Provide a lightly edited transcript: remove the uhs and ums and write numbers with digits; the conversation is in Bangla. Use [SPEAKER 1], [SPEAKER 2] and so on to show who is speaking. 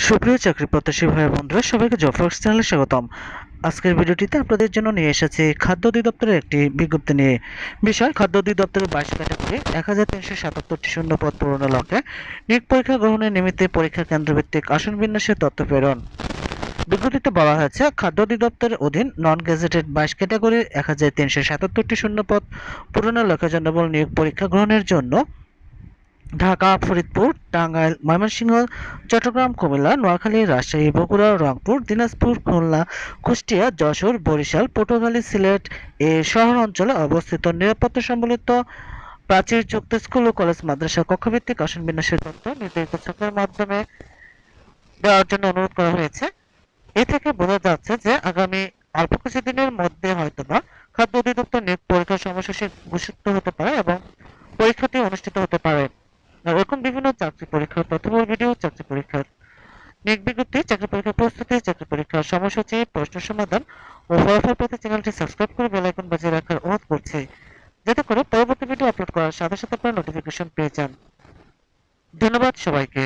[SPEAKER 1] সুপ্রিয় চাকরি প্রত্যাশী ভাই বন্ধুরা, সবাইকে জবফক্স চ্যানেলে স্বাগতম। আজকের ভিডিওটিতে আপনাদের জন্য নিয়ে এসেছি খাদ্য অধিদপ্তরের একটি বিজ্ঞপ্তি নিয়ে। বিষয়, খাদ্য অধিদপ্তরের 22 ক্যাটাগরি 1377টি শূন্য পদ পূরণের লক্ষ্যে নিয়োগ পরীক্ষা গ্রহণের নিমিত্তে পরীক্ষা কেন্দ্রভিত্তিক আসন বিন্যাসের তথ্য প্রেরণ। বিজ্ঞপ্তিতে বলা হয়েছে, খাদ্য অধিদপ্তরের অধীন নন গেজেটেড 22 ক্যাটাগরির 1377টি শূন্য পদ পূরণের লক্ষ্যে জনবল নিয়োগ পরীক্ষা গ্রহণের জন্য ঢাকা, ফরিদপুর, টাঙ্গাইল, ময়মনসিংহ, চট্টগ্রাম, কুমিল্লা, নোয়াখালী, রাজশাহী, বগুড়া, রংপুর, দিনাজপুর, খুলনা, কুষ্টিয়া, যশোর, বরিশাল, পটুয়াখালী, সিলেট শহর অঞ্চলে অবস্থিত নিরাপত্তা সম্বলিত প্রাচীরযুক্ত স্কুল ও কলেজ মাদ্রাসা কক্ষভিত্তিক আসন বিন্যাসের তথ্য নির্ধারিত ছকের মাধ্যমে দেওয়ার জন্য অনুরোধ করা হয়েছে। এ থেকে বোঝা যাচ্ছে যে আগামী অল্প কিছুদিনের মধ্যে হয়তোবা খাদ্য অধিদপ্তর নিয়োগ পরীক্ষার সময়সূচি ঘোষিত হতে পারে এবং পরীক্ষাটি অনুষ্ঠিত হতে পারে। এরকম বিভিন্ন চাকরি পরীক্ষার তথ্যবহুল ভিডিও, চাকরি পরীক্ষার নিয়োগ বিজ্ঞপ্তি, চাকরি পরীক্ষার প্রস্তুতি, চাকরি পরীক্ষার সময়সূচি, প্রশ্ন সমাধান ও ফলাফল পেতে চ্যানেলটি সাবস্ক্রাইব করে বেল আইকন বাজিয়ে রাখার অনুরোধ করছি, যাতে করে পরবর্তী ভিডিও আপলোড করার সাথে সাথে আপনারা নোটিফিকেশন পেয়ে যান। ধন্যবাদ সবাইকে।